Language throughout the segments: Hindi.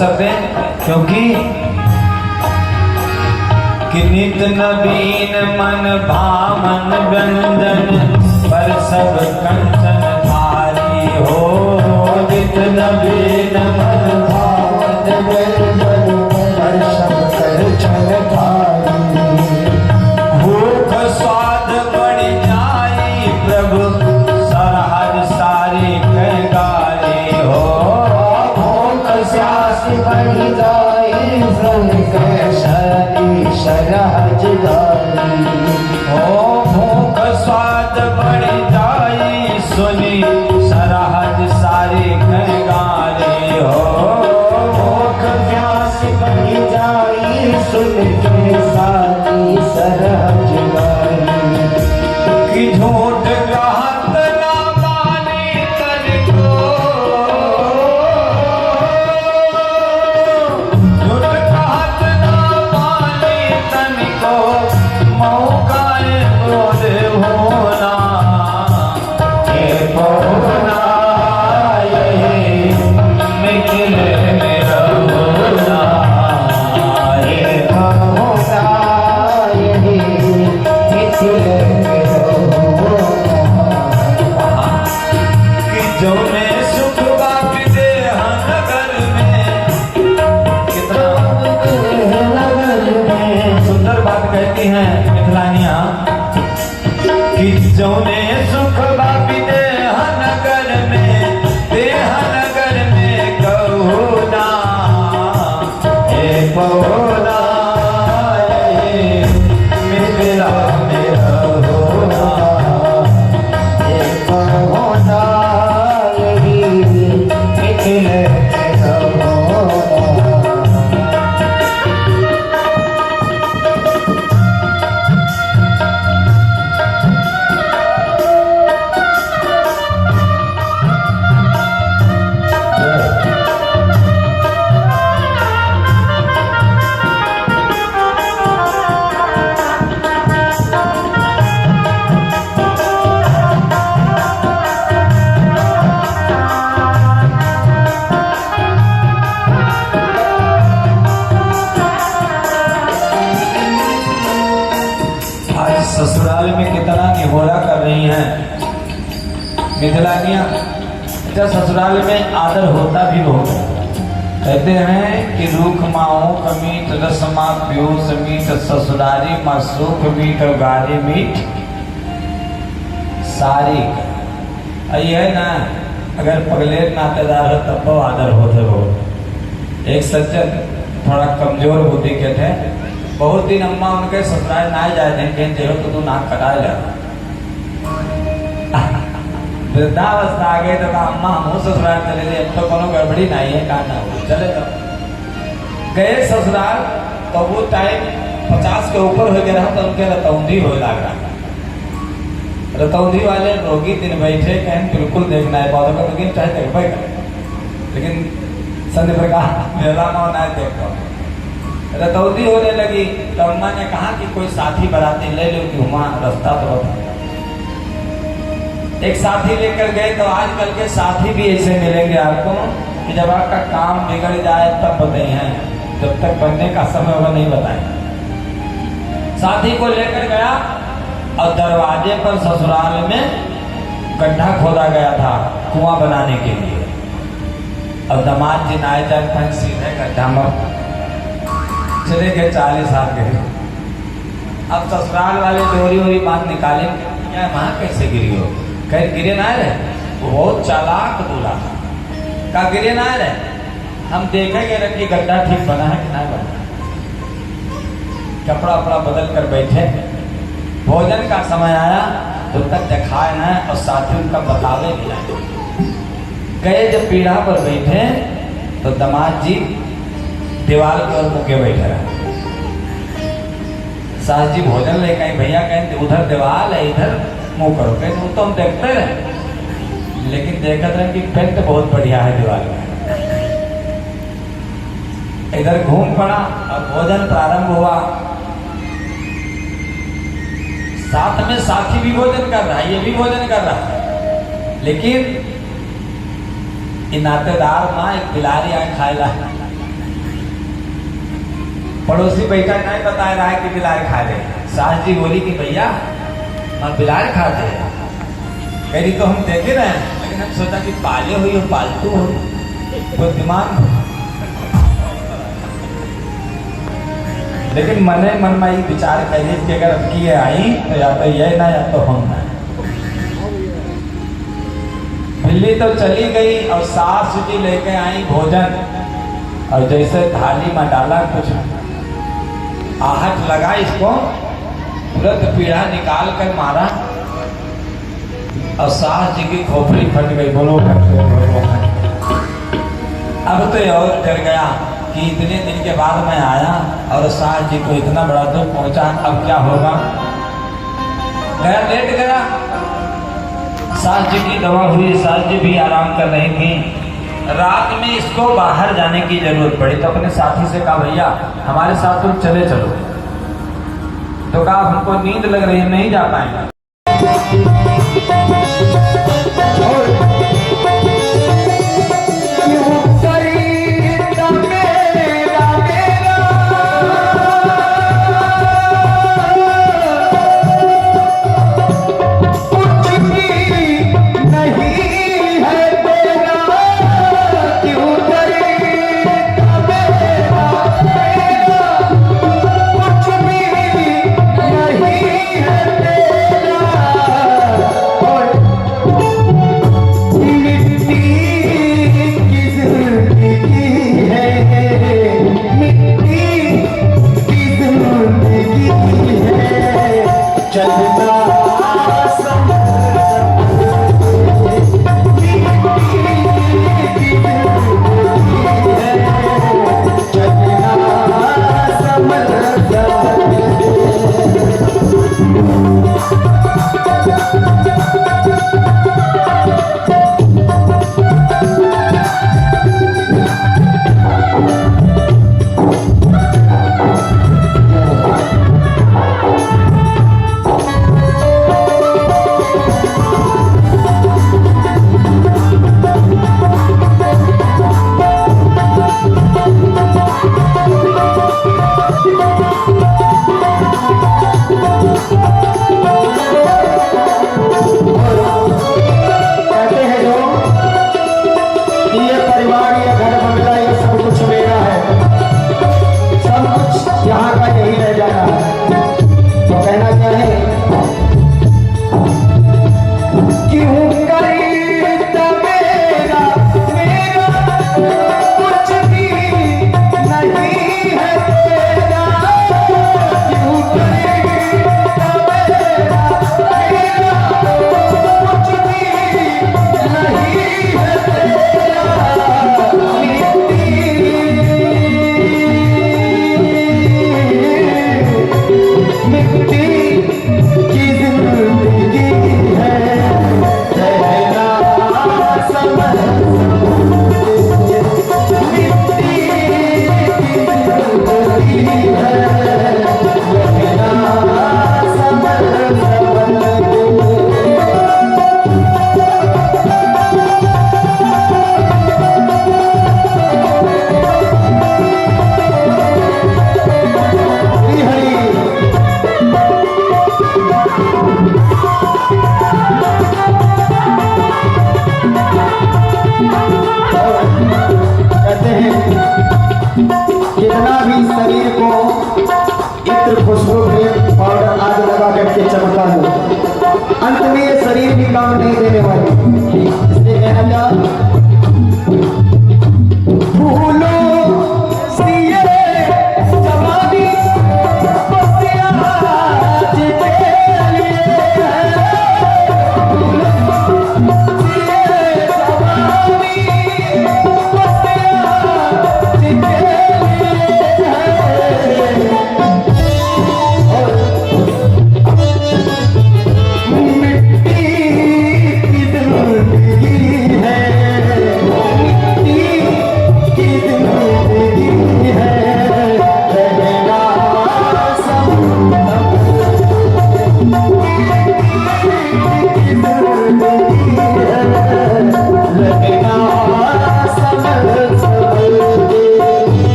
शब्द है क्योंकि कि नित नवीन मन भावन व्यंजन पर सब कंचन धारी हो। नित नवीन मन भावन व्यंजन पर सब कंचन धारी। भूख स्वाद बढ़ जाई प्रभु सरहद सारी कहगारी हो। भूख प्यास बढ़ जाई प्रभु सारी सरहद गारी हो। भूख स्वाद बढ़ जाई सुनी सरहद सारी कहगारी हो। भूख प्यास बढ़ जाई सुन के सारी सरहद गारी। कि झूठ कहत ना मानी तनिको, झूठ कहत ना मानी तनिको, मौका बोले होना ये होना ये निकले मेरा होना ये होना ये निकले मेरा होना। कि जो मैं सुख बापी दे नगर में, कितना नगर में सुंदर बात कहती हैं मिथिलानिया कि जो ने सुख बापी दे नगर में, देह नगर में कहुना हे पहुना ये मिथिला मेरा होना ये पहुना यही मिथिला मेरा होना। आज ससुराल में कितना निहोरा कर रही हैं मिथिलानियां। अच्छा ससुराल में आदर होता भी बहुत है। कहते हैं कि रूख माओ कमीट रसमा प्यूस मीठ ससुरारी माँ सुख मीठ और गारी मीठ सारी। ये है ना अगर पगले नातेदार हो तब तो आदर होते बहुत। एक सज्जन थोड़ा कमजोर बुद्धि के थे, बहुत दिन अम्मा उनके ससुराल ना जाए थे, कहते हो तो तू नाक कटा जा। वृद्धावस्था आ गई तो अम्मा हम ससुराल चले गए, अब तो कोनो गड़बड़ी नहीं है, कहा ना हो चले जाओ। गए ससुराल तो वो टाइम 50 के ऊपर हो गया तो उनके रतौंधी हो लग रहा। रतौंधी वाले रोगी दिन बैठे कहें बिल्कुल देखना है पौधों का, लेकिन चाहे देखा लेकिन संधि प्रकार मेला में ना देखो। रतौंधी होने लगी तो अम्मा ने कहा कि कोई साथी बराती ले लो कि हुआ रास्ता तो बता। एक साथी लेकर गए तो आजकल के साथी भी ऐसे मिलेंगे आपको कि जब आपका काम बिगड़ जाए तब बताइए, जब तक बनने का समय होगा नहीं बताए। साथी को लेकर गया और दरवाजे पर ससुराल में गड्ढा खोदा गया था कुआं बनाने के लिए। और दामाद जी नाए जाए सीधे गड्ढा में चले गए 40 साल के। अब ससुराल वाले डोरी वोरी बांध निकाले, क्या वहां कैसे गिरी हो? कहीं गिरे ना रहे, वो बहुत चालाक दूल्हा था। का गिरे ना रहे, हम देखेंगे रखी गड्ढा ठीक बना है कि नहीं बना। कपड़ा वपड़ा बदल कर बैठे, भोजन का समय आया तो तक दिखाए ना और साथी उनका बतावे भी नहीं। गए जब पीढ़ा पर बैठे तो दामाद जी दीवार की ओर मुके बैठे रहे। सास जी भोजन ले कहीं भैया कहें उधर दीवार है इधर मुंह करो, कहें तो हम देखते रहे लेकिन देखते रहे कि पेंट बहुत बढ़िया है दीवार में। इधर घूम पड़ा और भोजन प्रारंभ हुआ। साथ में साथी भी भोजन कर रहा है, ये भी भोजन कर रहा है, लेकिन ये नातेदार माँ एक बिलारी आए खाएला पड़ोसी बैठा नहीं बता रहा है कि बिलार खा ले। सास जी बोली कि भैया हम बिलार खाते हैं। कह रही तो हम देखे रहे हैं, लेकिन हम सोचा कि पाले हुई हो, पालतू हो, तो दिमाग। लेकिन मने मन में ये विचार करिए कि अगर अब की आई तो या तो ये ना या तो हम ना। बिल्ली तो चली गई और सास जी लेके आई भोजन, और जैसे थाली में डाला कुछ आहट लगा इसको, तुरंत पीढ़ा निकाल कर मारा और सास जी की खोपड़ी फट गई। बोलो अब तो और डर गया कि इतने दिन के बाद मैं आया और सास जी को इतना बड़ा दुख पहुंचा, अब क्या होगा। गया, लेट गया। सास जी की दवा हुई, सास जी भी आराम कर रही थी। रात में इसको बाहर जाने की जरूरत पड़ी तो अपने साथी से कहा भैया हमारे साथ तुम चले चलो। तो कहा हमको नींद लग रही है, नहीं जा पाएंगे।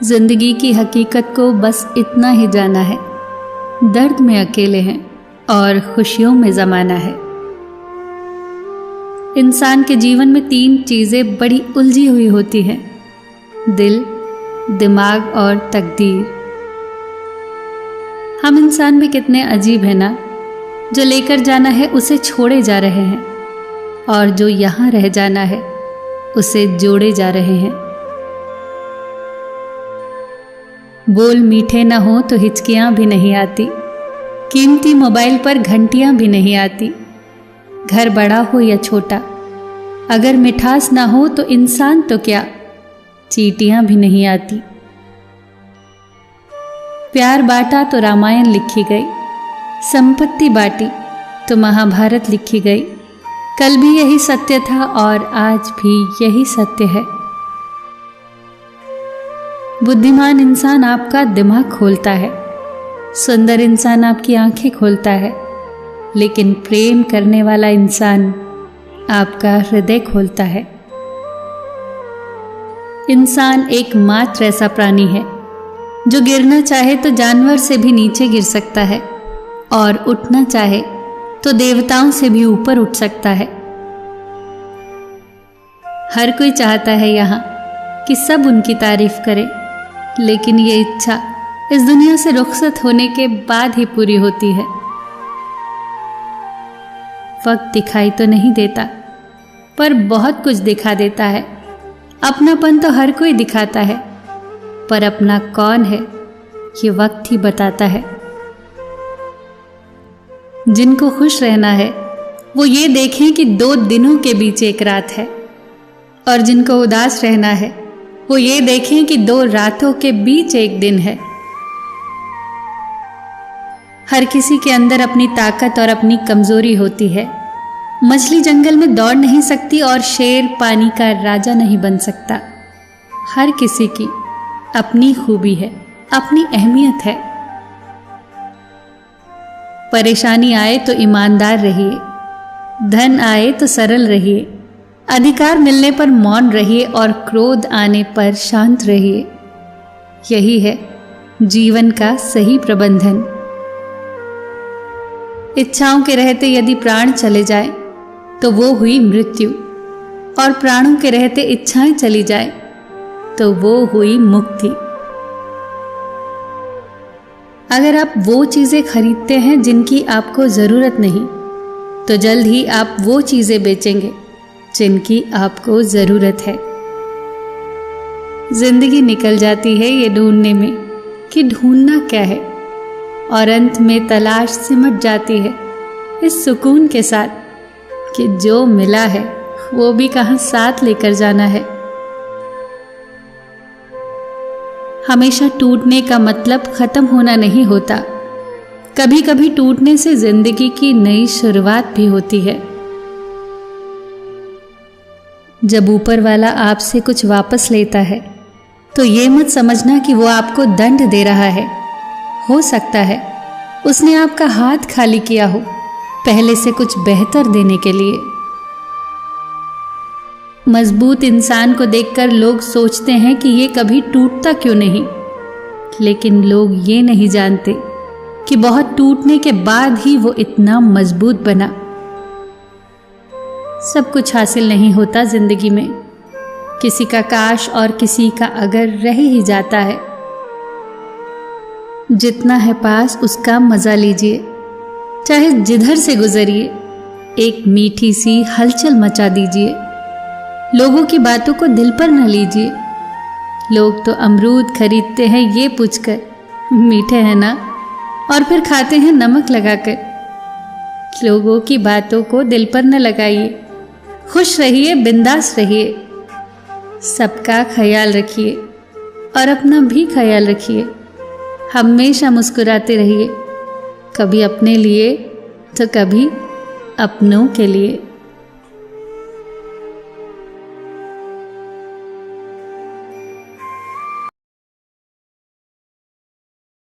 जिंदगी की हकीकत को बस इतना ही जाना है, दर्द में अकेले हैं और खुशियों में ज़माना है। इंसान के जीवन में 3 चीज़ें बड़ी उलझी हुई होती हैं, दिल, दिमाग और तकदीर। हम इंसान भी कितने अजीब हैं ना, जो लेकर जाना है उसे छोड़े जा रहे हैं और जो यहाँ रह जाना है उसे जोड़े जा रहे हैं। बोल मीठे ना हो तो हिचकियाँ भी नहीं आती, कीमती मोबाइल पर घंटियाँ भी नहीं आती। घर बड़ा हो या छोटा, अगर मिठास ना हो तो इंसान तो क्या, चींटियाँ भी नहीं आती। प्यार बांटा तो रामायण लिखी गई, संपत्ति बांटी तो महाभारत लिखी गई। कल भी यही सत्य था और आज भी यही सत्य है। बुद्धिमान इंसान आपका दिमाग खोलता है, सुंदर इंसान आपकी आंखें खोलता है, लेकिन प्रेम करने वाला इंसान आपका हृदय खोलता है। इंसान एकमात्र ऐसा प्राणी है जो गिरना चाहे तो जानवर से भी नीचे गिर सकता है और उठना चाहे तो देवताओं से भी ऊपर उठ सकता है। हर कोई चाहता है यहाँ कि सब उनकी तारीफ करें, लेकिन ये इच्छा इस दुनिया से रुखसत होने के बाद ही पूरी होती है। वक्त दिखाई तो नहीं देता, पर बहुत कुछ दिखा देता है। अपनापन तो हर कोई दिखाता है, पर अपना कौन है ये वक्त ही बताता है। जिनको खुश रहना है वो ये देखें कि 2 दिनों के बीच एक रात है, और जिनको उदास रहना है वो ये देखें कि 2 रातों के बीच एक दिन है। हर किसी के अंदर अपनी ताकत और अपनी कमजोरी होती है। मछली जंगल में दौड़ नहीं सकती और शेर पानी का राजा नहीं बन सकता। हर किसी की अपनी खूबी है, अपनी अहमियत है। परेशानी आए तो ईमानदार रहिए, धन आए तो सरल रहिए, अधिकार मिलने पर मौन रहिए और क्रोध आने पर शांत रहिए। यही है जीवन का सही प्रबंधन। इच्छाओं के रहते यदि प्राण चले जाए तो वो हुई मृत्यु, और प्राणों के रहते इच्छाएं चली जाए तो वो हुई मुक्ति। अगर आप वो चीजें खरीदते हैं जिनकी आपको जरूरत नहीं, तो जल्द ही आप वो चीजें बेचेंगे जिनकी आपको जरूरत है। जिंदगी निकल जाती है ये ढूंढने में कि ढूंढना क्या है, और अंत में तलाश सिमट जाती है इस सुकून के साथ कि जो मिला है वो भी कहां साथ लेकर जाना है। हमेशा टूटने का मतलब खत्म होना नहीं होता। कभी कभी टूटने से जिंदगी की नई शुरुआत भी होती है। जब ऊपर वाला आपसे कुछ वापस लेता है तो ये मत समझना कि वो आपको दंड दे रहा है। हो सकता है उसने आपका हाथ खाली किया हो पहले से कुछ बेहतर देने के लिए। मजबूत इंसान को देखकर लोग सोचते हैं कि ये कभी टूटता क्यों नहीं, लेकिन लोग ये नहीं जानते कि बहुत टूटने के बाद ही वो इतना मजबूत बना। सब कुछ हासिल नहीं होता जिंदगी में, किसी का काश और किसी का अगर रह ही जाता है। जितना है पास उसका मजा लीजिए, चाहे जिधर से गुजरिए, एक मीठी सी हलचल मचा दीजिए। लोगों की बातों को दिल पर न लीजिए। लोग तो अमरूद खरीदते हैं ये पूछकर मीठे हैं ना, और फिर खाते हैं नमक लगाकर। लोगों की बातों को दिल पर न लगाइए। खुश रहिए, बिंदास रहिए, सबका ख्याल रखिए और अपना भी ख्याल रखिए। हमेशा मुस्कुराते रहिए, कभी अपने लिए तो कभी अपनों के लिए।